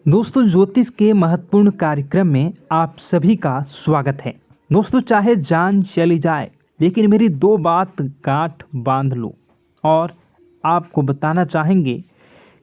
दोस्तों, ज्योतिष के महत्वपूर्ण कार्यक्रम में आप सभी का स्वागत है। दोस्तों, चाहे जान चली जाए लेकिन मेरी दो बात गांठ बांध लो। और आपको बताना चाहेंगे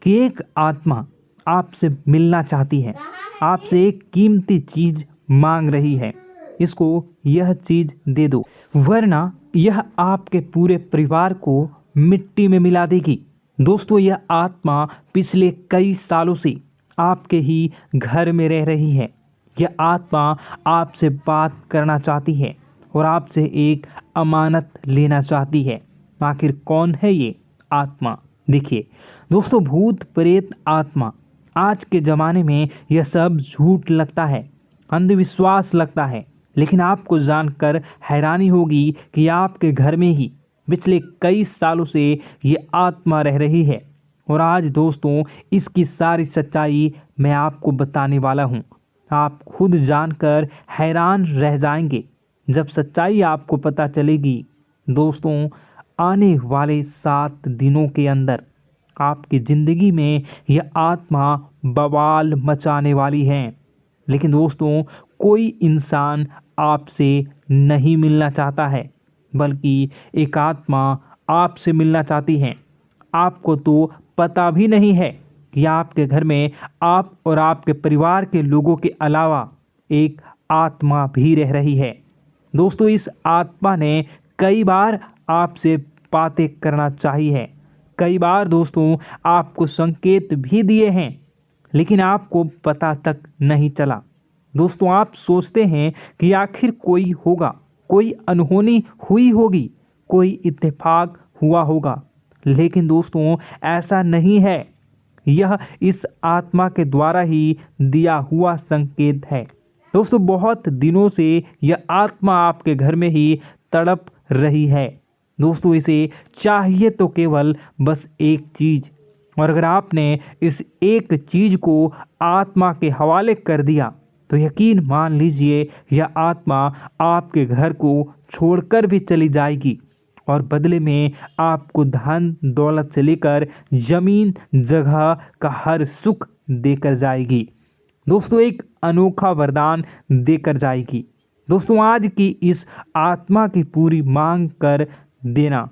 कि एक आत्मा आपसे मिलना चाहती है, आपसे एक कीमती चीज मांग रही है। इसको यह चीज दे दो, वरना यह आपके पूरे परिवार को मिट्टी में मिला देगी। दोस्तों, यह आत्मा पिछले कई सालों से आपके ही घर में रह रही है। यह आत्मा आपसे बात करना चाहती है और आपसे एक अमानत लेना चाहती है। आखिर कौन है ये आत्मा? देखिए दोस्तों, भूत प्रेत आत्मा, आज के ज़माने में यह सब झूठ लगता है, अंधविश्वास लगता है, लेकिन आपको जानकर हैरानी होगी कि आपके घर में ही पिछले कई सालों से ये आत्मा रह रही है। और आज दोस्तों, इसकी सारी सच्चाई मैं आपको बताने वाला हूँ। आप खुद जानकर हैरान रह जाएंगे जब सच्चाई आपको पता चलेगी। दोस्तों, आने वाले 7 दिनों के अंदर आपकी ज़िंदगी में यह आत्मा बवाल मचाने वाली है। लेकिन दोस्तों, कोई इंसान आपसे नहीं मिलना चाहता है, बल्कि एक आत्मा आपसे मिलना चाहती है। आपको तो पता भी नहीं है कि आपके घर में आप और आपके परिवार के लोगों के अलावा एक आत्मा भी रह रही है। दोस्तों, इस आत्मा ने कई बार आपसे बातें करना चाहिए है, कई बार दोस्तों आपको संकेत भी दिए हैं, लेकिन आपको पता तक नहीं चला। दोस्तों, आप सोचते हैं कि आखिर कोई होगा, कोई अनहोनी हुई होगी, कोई इत्तेफाक हुआ होगा, लेकिन दोस्तों ऐसा नहीं है। यह इस आत्मा के द्वारा ही दिया हुआ संकेत है। दोस्तों, बहुत दिनों से यह आत्मा आपके घर में ही तड़प रही है। दोस्तों, इसे चाहिए तो केवल बस एक चीज़, और अगर आपने इस एक चीज़ को आत्मा के हवाले कर दिया तो यकीन मान लीजिए यह आत्मा आपके घर को छोड़कर भी चली जाएगी और बदले में आपको धन दौलत से लेकर जमीन जगह का हर सुख देकर जाएगी। दोस्तों, एक अनोखा वरदान देकर जाएगी। दोस्तों, आज की इस आत्मा की पूरी मांग कर देना।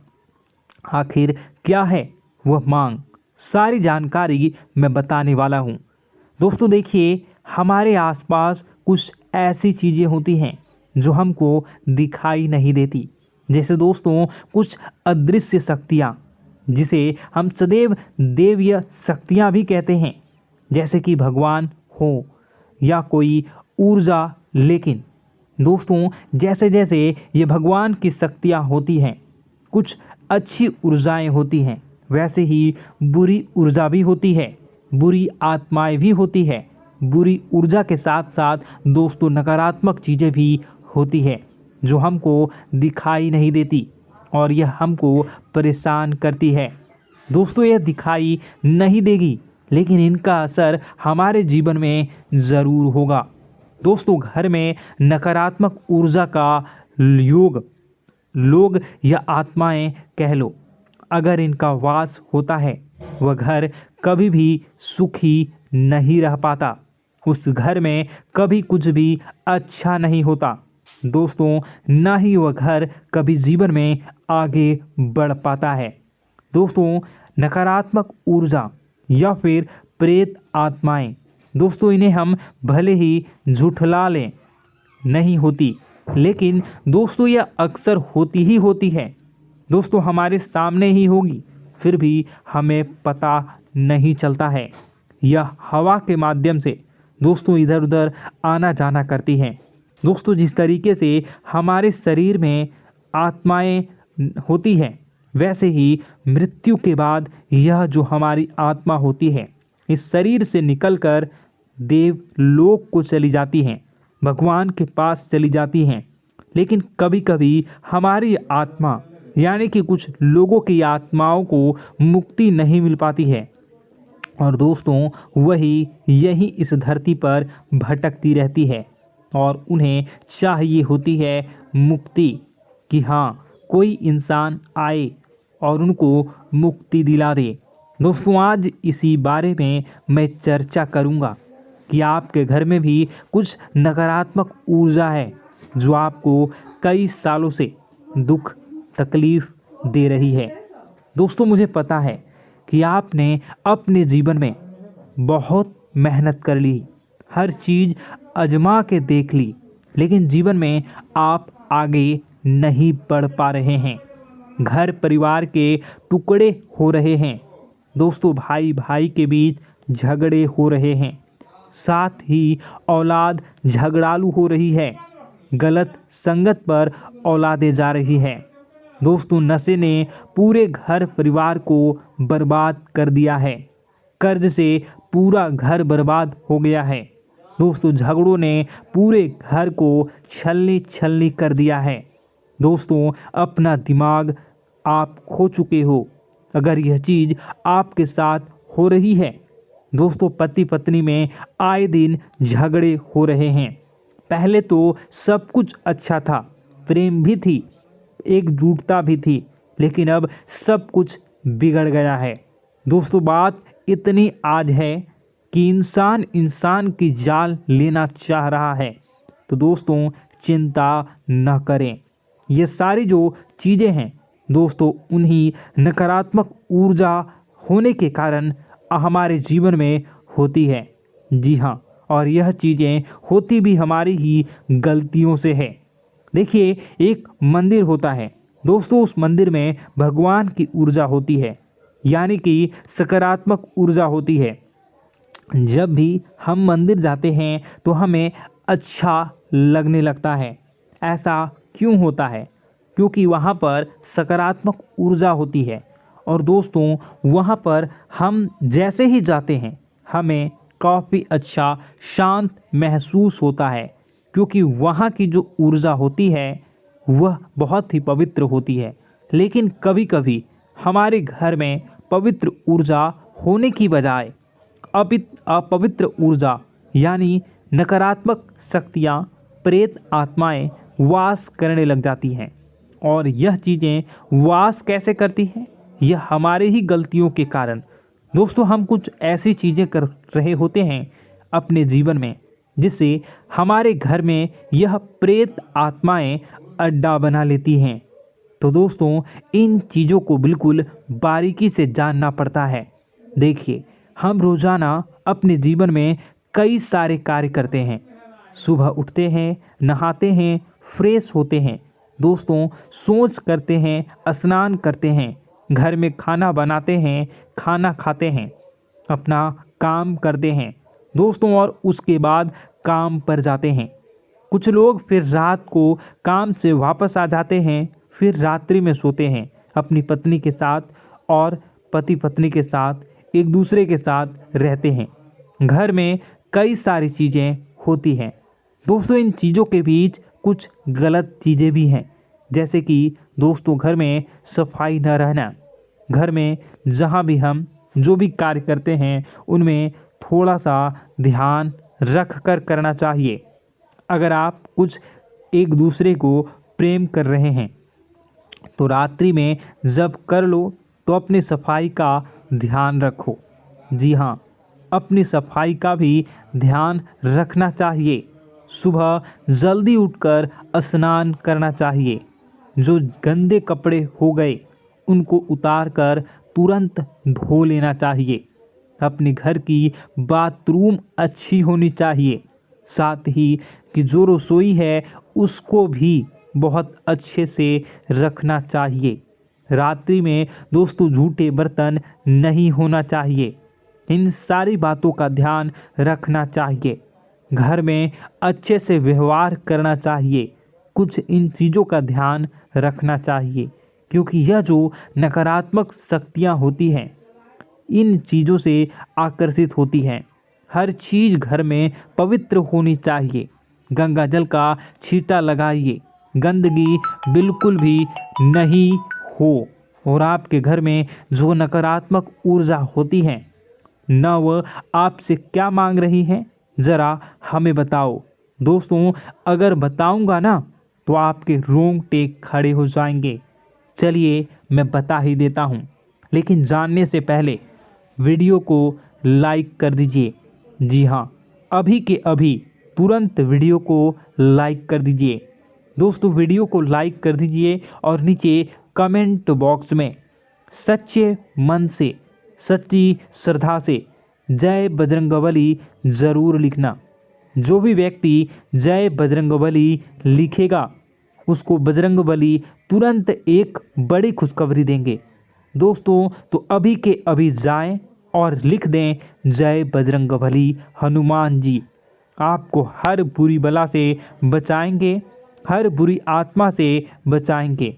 आखिर क्या है वह मांग? सारी जानकारी मैं बताने वाला हूँ। दोस्तों देखिए, हमारे आसपास कुछ ऐसी चीज़ें होती हैं जो हमको दिखाई नहीं देती। जैसे दोस्तों कुछ अदृश्य शक्तियाँ, जिसे हम सदैव देवीय शक्तियाँ भी कहते हैं, जैसे कि भगवान हो या कोई ऊर्जा। लेकिन दोस्तों, जैसे जैसे ये भगवान की शक्तियाँ होती हैं, कुछ अच्छी ऊर्जाएं होती हैं, वैसे ही बुरी ऊर्जा भी होती है, बुरी आत्माएं भी होती है। बुरी ऊर्जा के साथ साथ दोस्तों नकारात्मक चीज़ें भी होती है जो हमको दिखाई नहीं देती और यह हमको परेशान करती है। दोस्तों, यह दिखाई नहीं देगी, लेकिन इनका असर हमारे जीवन में ज़रूर होगा। दोस्तों, घर में नकारात्मक ऊर्जा का योग, लोग या आत्माएं कह लो, अगर इनका वास होता है, वह घर कभी भी सुखी नहीं रह पाता। उस घर में कभी कुछ भी अच्छा नहीं होता। दोस्तों, ना ही वह घर कभी जीवन में आगे बढ़ पाता है। दोस्तों, नकारात्मक ऊर्जा या फिर प्रेत आत्माएं, दोस्तों इन्हें हम भले ही झुठला लें, नहीं होती, लेकिन दोस्तों यह अक्सर होती ही होती है। दोस्तों, हमारे सामने ही होगी, फिर भी हमें पता नहीं चलता है। यह हवा के माध्यम से दोस्तों इधर उधर आना जाना करती हैं। दोस्तों, जिस तरीके से हमारे शरीर में आत्माएं होती हैं, वैसे ही मृत्यु के बाद यह जो हमारी आत्मा होती है, इस शरीर से निकलकर देवलोक को चली जाती हैं, भगवान के पास चली जाती हैं। लेकिन कभी कभी हमारी आत्मा, यानी कि कुछ लोगों की आत्माओं को मुक्ति नहीं मिल पाती है, और दोस्तों वही यही इस धरती पर भटकती रहती है और उन्हें चाहिए होती है मुक्ति, कि हाँ कोई इंसान आए और उनको मुक्ति दिला दे। दोस्तों, आज इसी बारे में मैं चर्चा करूँगा कि आपके घर में भी कुछ नकारात्मक ऊर्जा है जो आपको कई सालों से दुख तकलीफ दे रही है। दोस्तों, मुझे पता है कि आपने अपने जीवन में बहुत मेहनत कर ली, हर चीज़ आजमा के देख ली, लेकिन जीवन में आप आगे नहीं बढ़ पा रहे हैं। घर परिवार के टुकड़े हो रहे हैं। दोस्तों, भाई भाई के बीच झगड़े हो रहे हैं। साथ ही औलाद झगड़ालू हो रही है। गलत संगत पर औलादें जा रही है। दोस्तों, नशे ने पूरे घर परिवार को बर्बाद कर दिया है। कर्ज से पूरा घर बर्बाद हो गया है। दोस्तों, झगड़ों ने पूरे घर को छलनी छलनी कर दिया है। दोस्तों, अपना दिमाग आप खो चुके हो अगर यह चीज़ आपके साथ हो रही है। दोस्तों, पति पत्नी में आए दिन झगड़े हो रहे हैं। पहले तो सब कुछ अच्छा था, प्रेम भी थी, एकजुटता भी थी, लेकिन अब सब कुछ बिगड़ गया है। दोस्तों, बात इतनी आज है कि इंसान इंसान की जान लेना चाह रहा है। तो दोस्तों, चिंता न करें। ये सारी जो चीज़ें हैं दोस्तों, उन्हीं नकारात्मक ऊर्जा होने के कारण हमारे जीवन में होती है। जी हाँ, और यह चीज़ें होती भी हमारी ही गलतियों से है। देखिए, एक मंदिर होता है दोस्तों, उस मंदिर में भगवान की ऊर्जा होती है, यानी कि सकारात्मक ऊर्जा होती है। जब भी हम मंदिर जाते हैं तो हमें अच्छा लगने लगता है। ऐसा क्यों होता है? क्योंकि वहाँ पर सकारात्मक ऊर्जा होती है। और दोस्तों, वहाँ पर हम जैसे ही जाते हैं हमें काफ़ी अच्छा शांत महसूस होता है, क्योंकि वहाँ की जो ऊर्जा होती है वह बहुत ही पवित्र होती है। लेकिन कभी कभी हमारे घर में पवित्र ऊर्जा होने की बजाय अपवित्र ऊर्जा यानी नकारात्मक शक्तियाँ, प्रेत आत्माएं वास करने लग जाती हैं। और यह चीज़ें वास कैसे करती हैं? यह हमारे ही गलतियों के कारण। दोस्तों, हम कुछ ऐसी चीज़ें कर रहे होते हैं अपने जीवन में जिससे हमारे घर में यह प्रेत आत्माएं अड्डा बना लेती हैं। तो दोस्तों, इन चीज़ों को बिल्कुल बारीकी से जानना पड़ता है। देखिए, हम रोज़ाना अपने जीवन में कई सारे कार्य करते हैं। सुबह उठते हैं, नहाते हैं, फ्रेश होते हैं। दोस्तों, सोच करते हैं, स्नान करते हैं, घर में खाना बनाते हैं, खाना खाते हैं, अपना काम करते हैं दोस्तों, और उसके बाद काम पर जाते हैं। कुछ लोग फिर रात को काम से वापस आ जाते हैं, फिर रात्रि में सोते हैं अपनी पत्नी के साथ, और पति पत्नी के साथ एक दूसरे के साथ रहते हैं। घर में कई सारी चीज़ें होती हैं दोस्तों। इन चीज़ों के बीच कुछ गलत चीज़ें भी हैं, जैसे कि दोस्तों, घर में सफाई न रहना। घर में जहाँ भी हम जो भी कार्य करते हैं उनमें थोड़ा सा ध्यान रख कर करना चाहिए। अगर आप कुछ एक दूसरे को प्रेम कर रहे हैं तो रात्रि में जब कर लो तो अपनी सफाई का ध्यान रखो। जी हाँ, अपनी सफाई का भी ध्यान रखना चाहिए। सुबह जल्दी उठकर स्नान करना चाहिए। जो गंदे कपड़े हो गए उनको उतार कर तुरंत धो लेना चाहिए। अपने घर की बाथरूम अच्छी होनी चाहिए। साथ ही कि जो रसोई है उसको भी बहुत अच्छे से रखना चाहिए। रात्रि में दोस्तों, झूठे बर्तन नहीं होना चाहिए। इन सारी बातों का ध्यान रखना चाहिए। घर में अच्छे से व्यवहार करना चाहिए। कुछ इन चीज़ों का ध्यान रखना चाहिए, क्योंकि यह जो नकारात्मक शक्तियाँ होती हैं इन चीज़ों से आकर्षित होती हैं। हर चीज़ घर में पवित्र होनी चाहिए। गंगा जल का छींटा लगाइए, गंदगी बिल्कुल भी नहीं हो। और आपके घर में जो नकारात्मक ऊर्जा होती है न वह आपसे क्या मांग रही हैं, ज़रा हमें बताओ। दोस्तों, अगर बताऊंगा ना तो आपके रोंगटे खड़े हो जाएंगे। चलिए मैं बता ही देता हूँ, लेकिन जानने से पहले वीडियो को लाइक कर दीजिए। जी हाँ, अभी के अभी तुरंत वीडियो को लाइक कर दीजिए। दोस्तों वीडियो को लाइक कर दीजिए और नीचे कमेंट बॉक्स में सच्चे मन से, सच्ची श्रद्धा से जय बजरंगबली ज़रूर लिखना। जो भी व्यक्ति जय बजरंगबली लिखेगा उसको बजरंगबली तुरंत एक बड़ी खुशखबरी देंगे। दोस्तों तो अभी के अभी जाएं और लिख दें जय बजरंगबली हनुमान जी, आपको हर बुरी बला से बचाएंगे, हर बुरी आत्मा से बचाएंगे।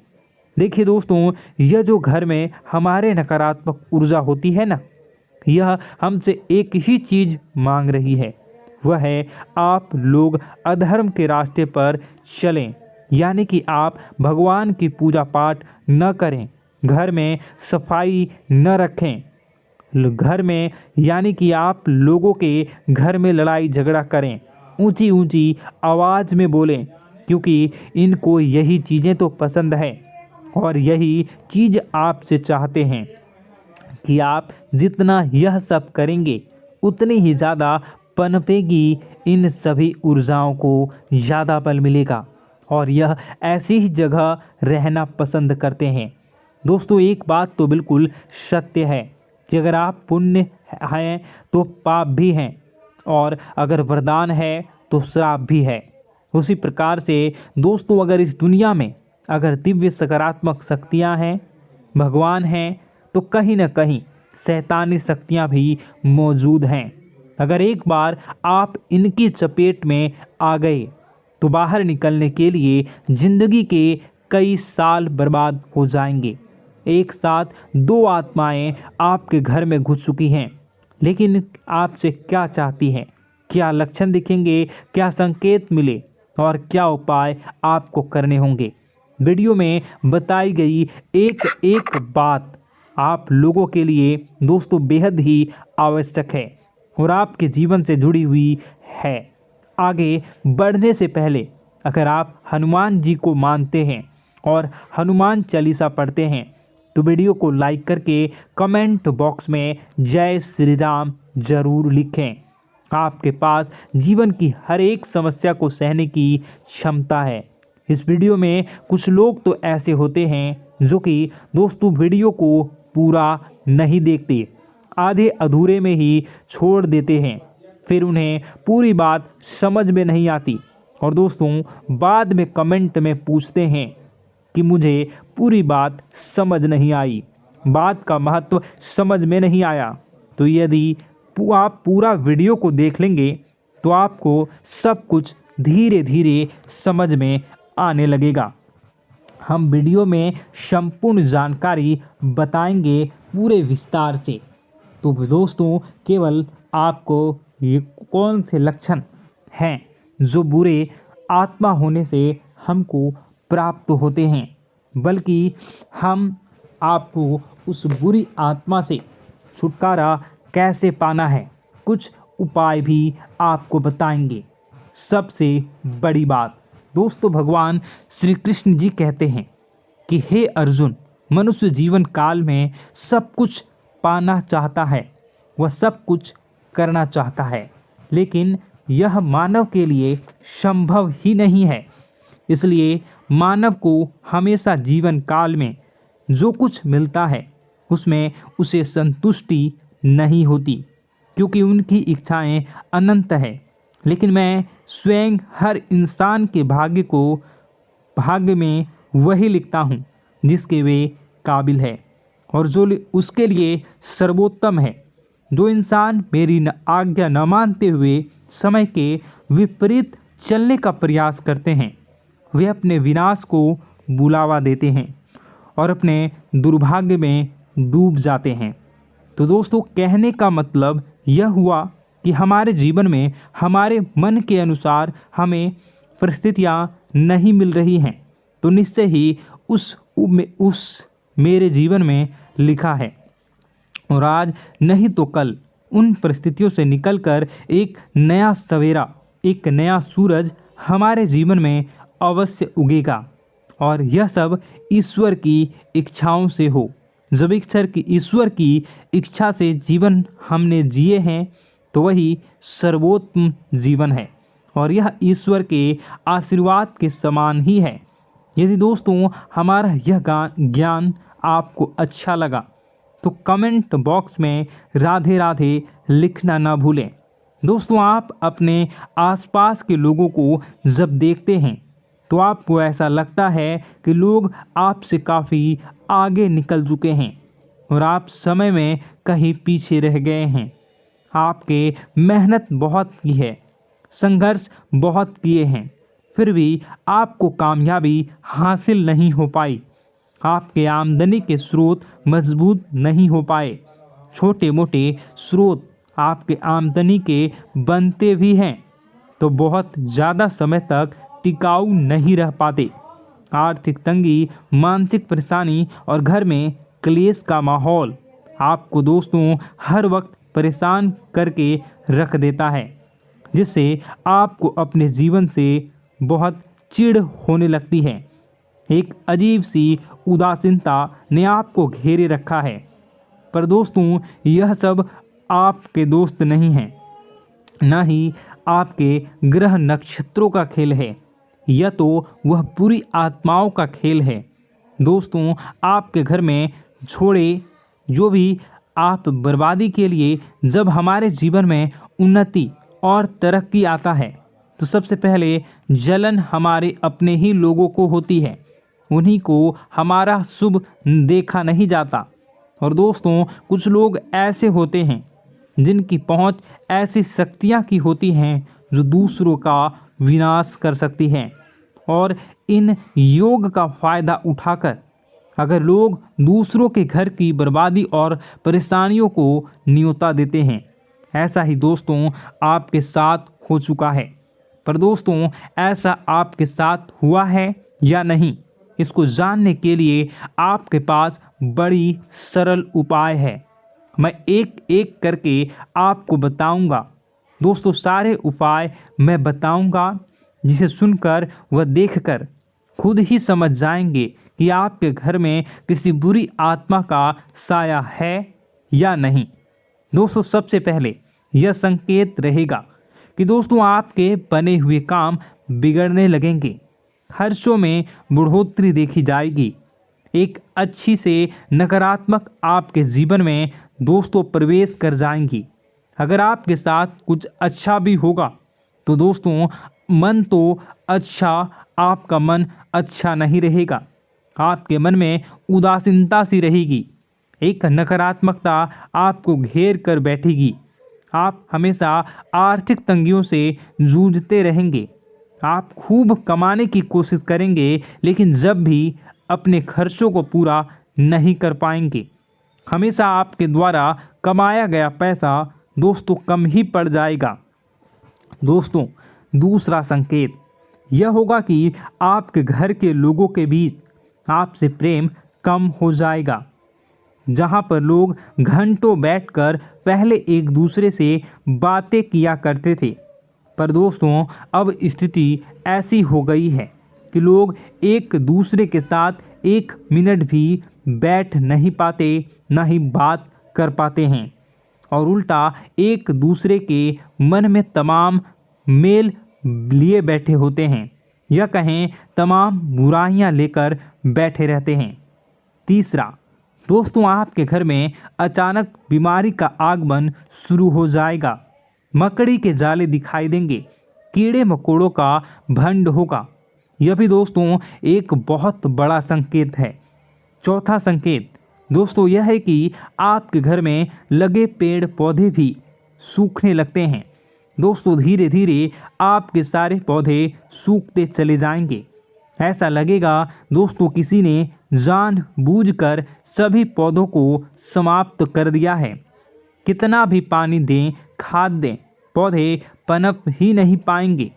देखिए दोस्तों, यह जो घर में हमारे नकारात्मक ऊर्जा होती है ना, यह हमसे एक ही चीज़ मांग रही है, वह है आप लोग अधर्म के रास्ते पर चलें, यानी कि आप भगवान की पूजा पाठ न करें, घर में सफाई न रखें, घर में यानी कि आप लोगों के घर में लड़ाई झगड़ा करें, ऊंची ऊंची आवाज़ में बोलें, क्योंकि इनको यही चीज़ें तो पसंद है और यही चीज़ आपसे चाहते हैं कि आप जितना यह सब करेंगे उतनी ही ज़्यादा पनपेगी इन सभी ऊर्जाओं को ज़्यादा बल मिलेगा और यह ऐसी ही जगह रहना पसंद करते हैं। दोस्तों एक बात तो बिल्कुल सत्य है कि अगर आप पुण्य हैं तो पाप भी हैं और अगर वरदान है तो श्राप भी है। उसी प्रकार से दोस्तों अगर इस दुनिया में अगर दिव्य सकारात्मक शक्तियां हैं, भगवान हैं, तो कहीं न कहीं शैतानी शक्तियां भी मौजूद हैं। अगर एक बार आप इनकी चपेट में आ गए तो बाहर निकलने के लिए ज़िंदगी के कई साल बर्बाद हो जाएंगे। एक साथ दो आत्माएं आपके घर में घुस चुकी हैं, लेकिन आपसे क्या चाहती हैं, क्या लक्षण दिखेंगे, क्या संकेत मिले और क्या उपाय आपको करने होंगे। वीडियो में बताई गई एक एक बात आप लोगों के लिए दोस्तों बेहद ही आवश्यक है और आपके जीवन से जुड़ी हुई है। आगे बढ़ने से पहले अगर आप हनुमान जी को मानते हैं और हनुमान चालीसा पढ़ते हैं तो वीडियो को लाइक करके कमेंट बॉक्स में जय श्री राम ज़रूर लिखें। आपके पास जीवन की हर एक समस्या को सहने की क्षमता है। इस वीडियो में कुछ लोग तो ऐसे होते हैं जो कि दोस्तों वीडियो को पूरा नहीं देखते, आधे अधूरे में ही छोड़ देते हैं, फिर उन्हें पूरी बात समझ में नहीं आती और दोस्तों बाद में कमेंट में पूछते हैं कि मुझे पूरी बात समझ नहीं आई, बात का महत्व समझ में नहीं आया। तो यदि आप पूरा वीडियो को देख लेंगे तो आपको सब कुछ धीरे धीरे समझ में आने लगेगा। हम वीडियो में संपूर्ण जानकारी बताएंगे पूरे विस्तार से। तो दोस्तों केवल आपको ये कौन से लक्षण हैं जो बुरे आत्मा होने से हमको प्राप्त होते हैं, बल्कि हम आपको उस बुरी आत्मा से छुटकारा कैसे पाना है, कुछ उपाय भी आपको बताएंगे। सबसे बड़ी बात दोस्तों, भगवान श्री कृष्ण जी कहते हैं कि हे अर्जुन, मनुष्य जीवन काल में सब कुछ पाना चाहता है, वह सब कुछ करना चाहता है, लेकिन यह मानव के लिए संभव ही नहीं है। इसलिए मानव को हमेशा जीवन काल में जो कुछ मिलता है उसमें उसे संतुष्टि नहीं होती, क्योंकि उनकी इच्छाएं अनंत है। लेकिन मैं स्वयं हर इंसान के भाग्य में वही लिखता हूँ जिसके वे काबिल है और जो उसके लिए सर्वोत्तम है। जो इंसान मेरी आज्ञा न मानते हुए समय के विपरीत चलने का प्रयास करते हैं, वे अपने विनाश को बुलावा देते हैं और अपने दुर्भाग्य में डूब जाते हैं। तो दोस्तों कहने का मतलब यह हुआ कि हमारे जीवन में हमारे मन के अनुसार हमें परिस्थितियाँ नहीं मिल रही हैं, तो निश्चय ही उस मेरे जीवन में लिखा है और आज नहीं तो कल उन परिस्थितियों से निकलकर एक नया सवेरा, एक नया सूरज हमारे जीवन में अवश्य उगेगा और यह सब ईश्वर की इच्छाओं से हो। जब ईश्वर की इच्छा से जीवन हमने जिए हैं तो वही सर्वोत्तम जीवन है और यह ईश्वर के आशीर्वाद के समान ही है। यदि दोस्तों हमारा यह ज्ञान आपको अच्छा लगा तो कमेंट बॉक्स में राधे राधे लिखना ना भूलें। दोस्तों आप अपने आसपास के लोगों को जब देखते हैं तो आपको ऐसा लगता है कि लोग आपसे काफ़ी आगे निकल चुके हैं और आप समय में कहीं पीछे रह गए हैं। आपके मेहनत बहुत की है, संघर्ष बहुत किए हैं, फिर भी आपको कामयाबी हासिल नहीं हो पाई। आपके आमदनी के स्रोत मजबूत नहीं हो पाए। छोटे मोटे स्रोत आपके आमदनी के बनते भी हैं तो बहुत ज़्यादा समय तक टिकाऊ नहीं रह पाते। आर्थिक तंगी, मानसिक परेशानी और घर में क्लेश का माहौल आपको दोस्तों हर वक्त परेशान करके रख देता है, जिससे आपको अपने जीवन से बहुत चिढ़ होने लगती है। एक अजीब सी उदासीनता ने आपको घेरे रखा है। पर दोस्तों यह सब आपके दोस्त नहीं हैं, न ही आपके ग्रह नक्षत्रों का खेल है, यह तो वह बुरी आत्माओं का खेल है। दोस्तों आपके घर में छोड़े जो भी आप बर्बादी के लिए जब हमारे जीवन में उन्नति और तरक्की आता है तो सबसे पहले जलन हमारे अपने ही लोगों को होती है, उन्हीं को हमारा शुभ देखा नहीं जाता। और दोस्तों कुछ लोग ऐसे होते हैं जिनकी पहुंच ऐसी शक्तियां की होती हैं जो दूसरों का विनाश कर सकती हैं, और इन योग का फ़ायदा उठाकर अगर लोग दूसरों के घर की बर्बादी और परेशानियों को न्योता देते हैं। ऐसा ही दोस्तों आपके साथ हो चुका है। पर दोस्तों ऐसा आपके साथ हुआ है या नहीं, इसको जानने के लिए आपके पास बड़ी सरल उपाय है। मैं एक एक करके आपको बताऊंगा। दोस्तों सारे उपाय मैं बताऊंगा, जिसे सुनकर व देखकर खुद ही समझ जाएंगे कि आपके घर में किसी बुरी आत्मा का साया है या नहीं। दोस्तों सबसे पहले यह संकेत रहेगा कि दोस्तों आपके बने हुए काम बिगड़ने लगेंगे, खर्चों में बढ़ोतरी देखी जाएगी, एक अच्छी से नकारात्मक आपके जीवन में दोस्तों प्रवेश कर जाएंगी। अगर आपके साथ कुछ अच्छा भी होगा तो दोस्तों मन तो अच्छा, आपका मन अच्छा नहीं रहेगा। आपके मन में उदासीनता सी रहेगी, एक नकारात्मकता आपको घेर कर बैठेगी। आप हमेशा आर्थिक तंगियों से जूझते रहेंगे। आप खूब कमाने की कोशिश करेंगे, लेकिन जब भी अपने खर्चों को पूरा नहीं कर पाएंगे। हमेशा आपके द्वारा कमाया गया पैसा दोस्तों कम ही पड़ जाएगा। दोस्तों दूसरा संकेत यह होगा कि आपके घर के लोगों के बीच आपसे प्रेम कम हो जाएगा। जहां पर लोग घंटों बैठकर पहले एक दूसरे से बातें किया करते थे, पर दोस्तों अब स्थिति ऐसी हो गई है कि लोग एक दूसरे के साथ एक मिनट भी बैठ नहीं पाते, ना ही बात कर पाते हैं, और उल्टा एक दूसरे के मन में तमाम मेल लिए बैठे होते हैं, या कहें तमाम बुराइयां लेकर बैठे रहते हैं। तीसरा दोस्तों आपके घर में अचानक बीमारी का आगमन शुरू हो जाएगा। मकड़ी के जाले दिखाई देंगे, कीड़े मकोड़ों का भंड होगा। यह भी दोस्तों एक बहुत बड़ा संकेत है। चौथा संकेत दोस्तों यह है कि आपके घर में लगे पेड़ पौधे भी सूखने लगते हैं। दोस्तों धीरे धीरे आपके सारे पौधे सूखते चले जाएंगे। ऐसा लगेगा दोस्तों किसी ने जानबूझकर सभी पौधों को समाप्त कर दिया है। कितना भी पानी दें, खाद दें, पौधे पनप ही नहीं पाएंगे।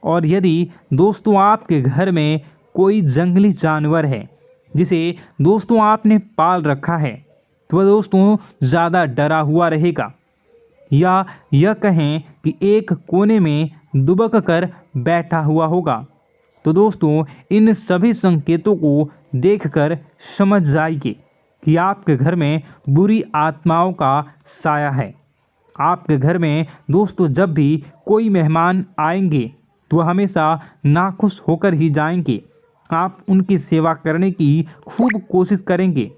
और यदि दोस्तों आपके घर में कोई जंगली जानवर है जिसे दोस्तों आपने पाल रखा है, तो वह दोस्तों ज़्यादा डरा हुआ रहेगा, या यह कहें कि एक कोने में दुबक कर बैठा हुआ होगा, तो दोस्तों इन सभी संकेतों को देखकर समझ जाइए कि आपके घर में बुरी आत्माओं का साया है। आपके घर में दोस्तों जब भी कोई मेहमान आएंगे तो हमेशा नाखुश होकर ही जाएंगे। आप उनकी सेवा करने की खूब कोशिश करेंगे,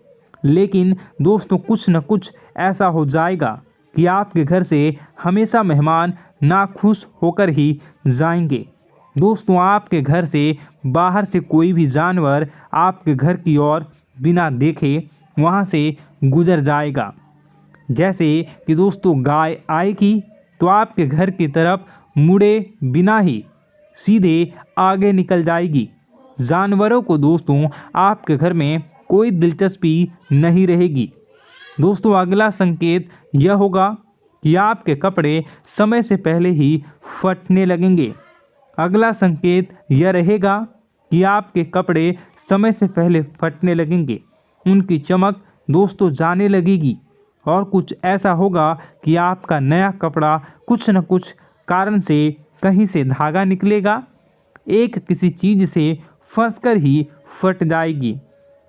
लेकिन दोस्तों कुछ न कुछ ऐसा हो जाएगा कि आपके घर से हमेशा मेहमान नाखुश होकर ही जाएंगे। दोस्तों आपके घर से बाहर से कोई भी जानवर आपके घर की ओर बिना देखे वहां से गुजर जाएगा। जैसे कि दोस्तों गाय आएगी तो आपके घर की तरफ मुड़े बिना ही सीधे आगे निकल जाएगी। जानवरों को दोस्तों आपके घर में कोई दिलचस्पी नहीं रहेगी। दोस्तों अगला संकेत यह होगा कि आपके कपड़े समय से पहले ही फटने लगेंगे। अगला संकेत यह रहेगा कि आपके कपड़े समय से पहले फटने लगेंगे, उनकी चमक दोस्तों जाने लगेगी और कुछ ऐसा होगा कि आपका नया कपड़ा कुछ न कुछ कारण से कहीं से धागा निकलेगा, एक किसी चीज़ से फंसकर ही फट जाएगी।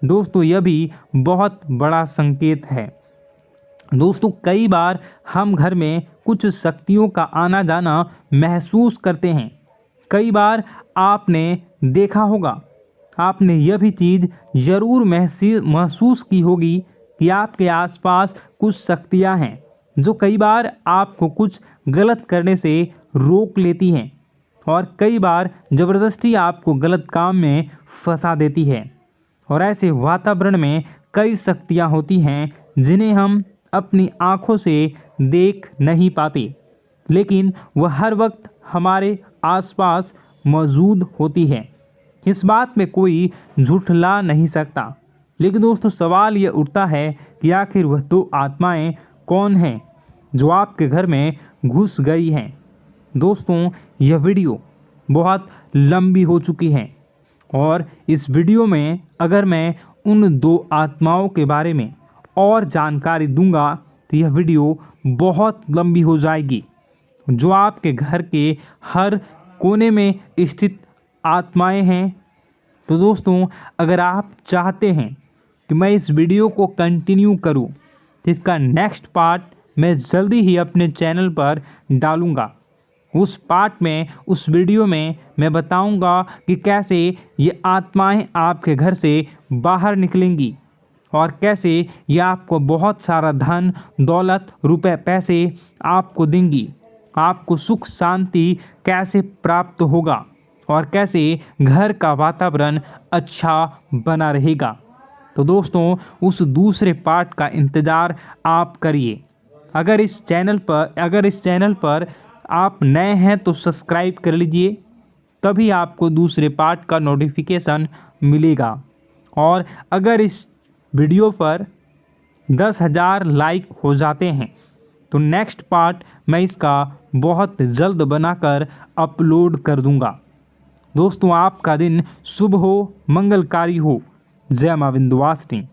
दोस्तों यह भी बहुत बड़ा संकेत है। दोस्तों कई बार हम घर में कुछ शक्तियों का आना जाना महसूस करते हैं। कई बार आपने देखा होगा, आपने यह भी चीज़ ज़रूर महसूस की होगी कि आपके आसपास कुछ शक्तियां हैं जो कई बार आपको कुछ गलत करने से रोक लेती हैं और कई बार ज़बरदस्ती आपको गलत काम में फंसा देती है। और ऐसे वातावरण में कई शक्तियां होती हैं जिन्हें हम अपनी आँखों से देख नहीं पाते, लेकिन वह हर वक्त हमारे आसपास मौजूद होती है। इस बात में कोई झुठला नहीं सकता। लेकिन दोस्तों सवाल यह उठता है कि आखिर वह दो आत्माएं कौन हैं जो आपके घर में घुस गई हैं। दोस्तों यह वीडियो बहुत लंबी हो चुकी है और इस वीडियो में अगर मैं उन दो आत्माओं के बारे में और जानकारी दूंगा तो यह वीडियो बहुत लंबी हो जाएगी। जो आपके घर के हर कोने में स्थित आत्माएं हैं। तो दोस्तों अगर आप चाहते हैं कि मैं इस वीडियो को कंटिन्यू करूं तो इसका नेक्स्ट पार्ट मैं जल्दी ही अपने चैनल पर डालूंगा। उस पार्ट में, उस वीडियो में मैं बताऊंगा कि कैसे ये आत्माएं आपके घर से बाहर निकलेंगी और कैसे ये आपको बहुत सारा धन दौलत रुपए पैसे आपको देंगी, आपको सुख शांति कैसे प्राप्त होगा और कैसे घर का वातावरण अच्छा बना रहेगा। तो दोस्तों उस दूसरे पार्ट का इंतज़ार आप करिए। अगर इस चैनल पर आप नए हैं तो सब्सक्राइब कर लीजिए, तभी आपको दूसरे पार्ट का नोटिफिकेशन मिलेगा। और अगर इस वीडियो पर 10,000 लाइक हो जाते हैं तो नेक्स्ट पार्ट मैं इसका बहुत जल्द बनाकर अपलोड कर दूंगा। दोस्तों आपका दिन शुभ हो, मंगलकारी हो। जय मां विंध्यवासिनी।